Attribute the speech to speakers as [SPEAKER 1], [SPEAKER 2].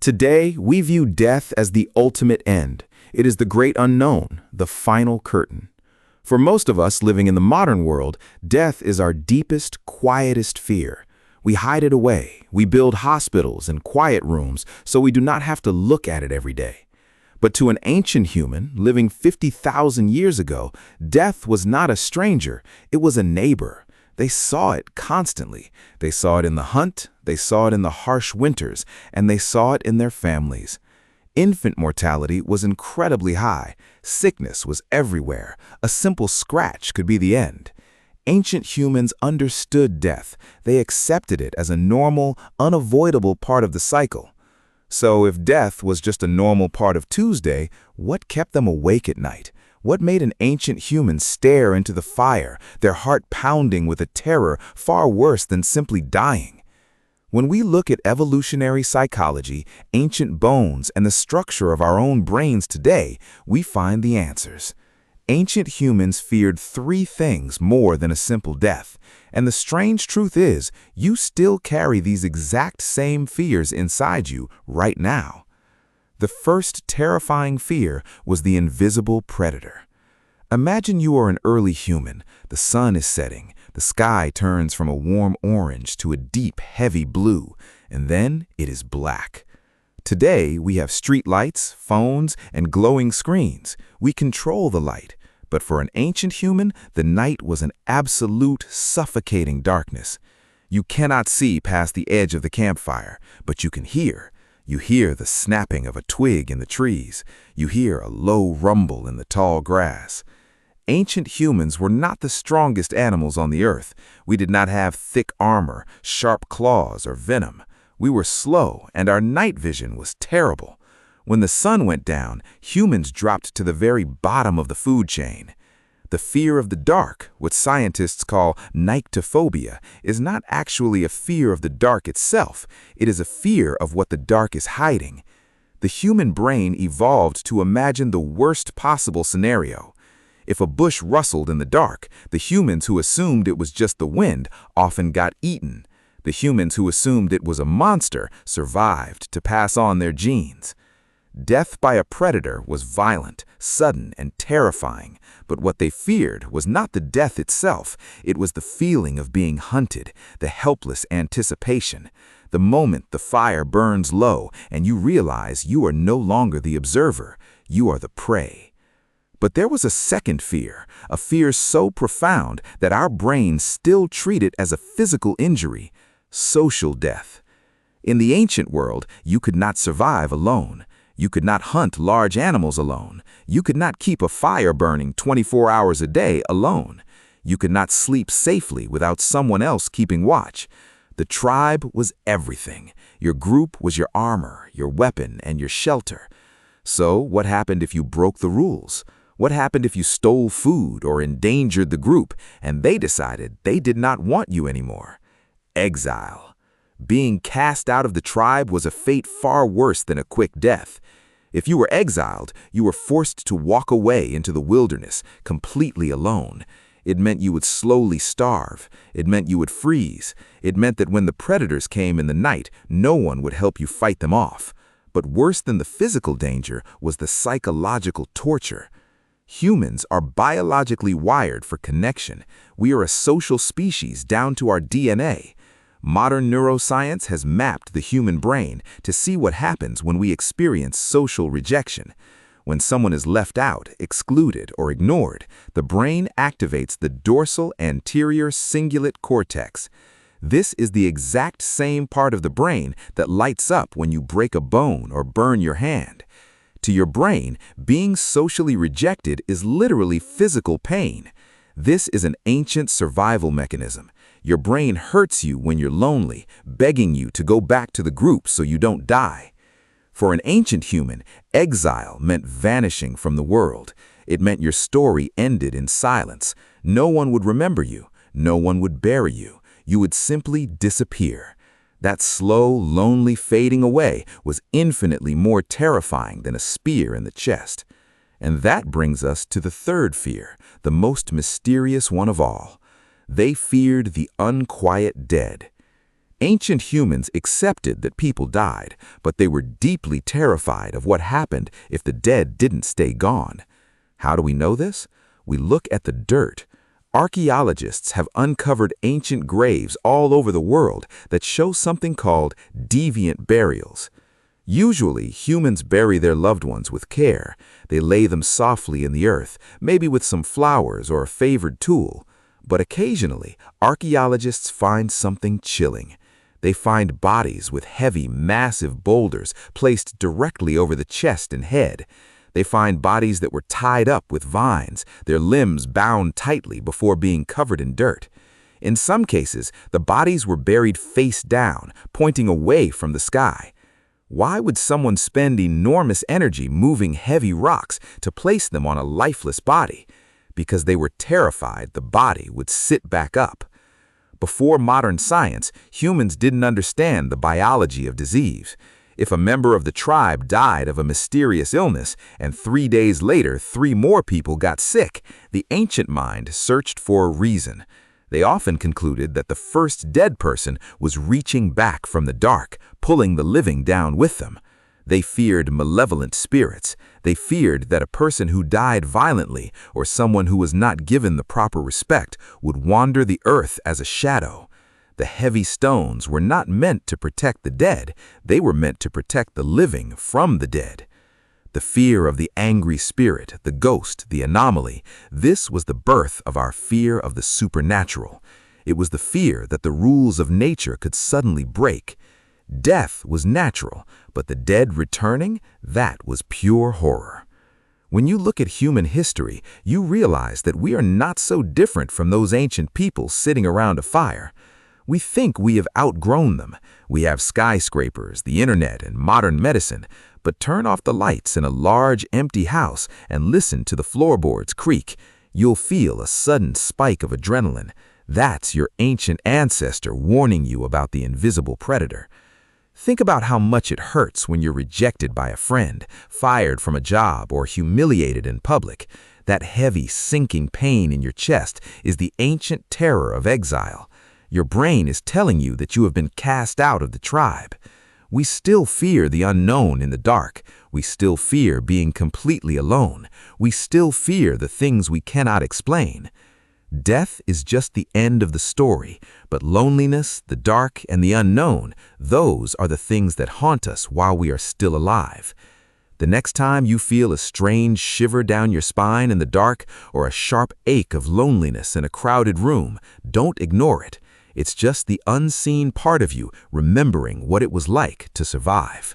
[SPEAKER 1] Today, we view death as the ultimate end. It is the great unknown, the final curtain. For most of us living in the modern world, death is our deepest, quietest fear. We hide it away. We build hospitals and quiet rooms so we do not have to look at it every day. But to an ancient human living 50,000 years ago, death was not a stranger, it was a neighbor. They saw it constantly. They saw it in the hunt, they saw it in the harsh winters, and they saw it in their families. Infant mortality was incredibly high. Sickness was everywhere. A simple scratch could be the end. Ancient humans understood death. They accepted it as a normal, unavoidable part of the cycle. So if death was just a normal part of Tuesday, what kept them awake at night? What made an ancient human stare into the fire, their heart pounding with a terror far worse than simply dying? When we look at evolutionary psychology, ancient bones, and the structure of our own brains today, we find the answers. Ancient humans feared three things more than a simple death. And the strange truth is, you still carry these exact same fears inside you right now. The first terrifying fear was the invisible predator. Imagine you are an early human. The sun is setting. The sky turns from a warm orange to a deep, heavy blue, and then it is black. Today, we have streetlights, phones, and glowing screens. We control the light. But for an ancient human, the night was an absolute, suffocating darkness. You cannot see past the edge of the campfire, but you can hear. You hear the snapping of a twig in the trees. You hear a low rumble in the tall grass. Ancient humans were not the strongest animals on the earth. We did not have thick armor, sharp claws, or venom. We were slow, and our night vision was terrible. When the sun went down, humans dropped to the very bottom of the food chain. The fear of the dark, what scientists call nyctophobia, is not actually a fear of the dark itself. It is a fear of what the dark is hiding. The human brain evolved to imagine the worst possible scenario. If a bush rustled in the dark, the humans who assumed it was just the wind often got eaten. The humans who assumed it was a monster survived to pass on their genes. Death by a predator was violent, sudden, and terrifying, but what they feared was not the death itself. It was the feeling of being hunted, the helpless anticipation. The moment the fire burns low and you realize you are no longer the observer, you are the prey. But there was a second fear, a fear so profound that our brains still treat it as a physical injury: social death. In the ancient world, you could not survive alone. You could not hunt large animals alone. You could not keep a fire burning 24 hours a day alone. You could not sleep safely without someone else keeping watch. The tribe was everything. Your group was your armor, your weapon, and your shelter. So what happened if you broke the rules? What happened if you stole food or endangered the group and they decided they did not want you anymore? Exile. Being cast out of the tribe was a fate far worse than a quick death. If you were exiled, you were forced to walk away into the wilderness, completely alone. It meant you would slowly starve. It meant you would freeze. It meant that when the predators came in the night, no one would help you fight them off. But worse than the physical danger was the psychological torture. Humans are biologically wired for connection. We are a social species down to our DNA. Modern neuroscience has mapped the human brain to see what happens when we experience social rejection. When someone is left out, excluded, or ignored, the brain activates the dorsal anterior cingulate cortex. This is the exact same part of the brain that lights up when you break a bone or burn your hand. To your brain, being socially rejected is literally physical pain. This is an ancient survival mechanism. Your brain hurts you when you're lonely, begging you to go back to the group so you don't die. For an ancient human, exile meant vanishing from the world. It meant your story ended in silence. No one would remember you. No one would bury you. You would simply disappear. That slow, lonely fading away was infinitely more terrifying than a spear in the chest. And that brings us to the third fear, the most mysterious one of all. They feared the unquiet dead.
[SPEAKER 2] Ancient humans accepted that people died, but they were deeply terrified of what happened if the dead didn't stay gone. How do we know this? We look at the dirt. Archaeologists have uncovered ancient graves all over the world that show something called deviant burials. Usually, humans bury their loved ones with care. They lay them softly in the earth, maybe with some flowers or a favored tool. But occasionally, archaeologists find something chilling. They find bodies with heavy, massive boulders placed directly over the chest and head. They find bodies that were tied up with vines, their limbs bound tightly before being covered in dirt. In some cases, the bodies were buried face down, pointing away from the sky. Why would someone spend enormous energy moving heavy rocks to place them on a lifeless body? Because they were terrified the body would sit back up. Before modern science, humans didn't understand the biology of disease. If a member of the tribe died of a mysterious illness, and 3 days later 3 more people got sick, the ancient mind searched for a reason. They often concluded that the first dead person was reaching back from the dark, pulling the living down with them. They feared malevolent spirits. They feared that a person who died violently or someone who was not given the proper respect would wander the earth as a shadow. The heavy stones were not meant to protect the dead. They were meant to protect the living from the dead. The fear of the angry spirit, the ghost, the anomaly, this was the birth of our fear of the supernatural. It was the fear that the rules of nature could suddenly break. Death was natural, but the dead returning, that was pure horror. When you look at human history, you realize that we are not so different from those ancient people sitting around a fire. We think we have outgrown them. We have skyscrapers, the internet, and modern medicine, but turn off the lights in a large, empty house and listen to the floorboards creak. You'll feel a sudden spike of adrenaline. That's your ancient ancestor warning you about the invisible predator. Think about how much it hurts when you're rejected by a friend, fired from a job, or humiliated in public. That heavy, sinking pain in your chest is the ancient terror of exile. Your brain is telling you that you have been cast out of the tribe. We still fear the unknown in the dark. We still fear being completely alone. We still fear the things we cannot explain. Death is just the end of the story, but loneliness, the dark, and the unknown, those are the things that haunt us while we are still alive. The next time you feel a strange shiver down your spine in the dark or a sharp ache of loneliness in a crowded room, don't ignore it. It's just the unseen part of you remembering what it was like to survive.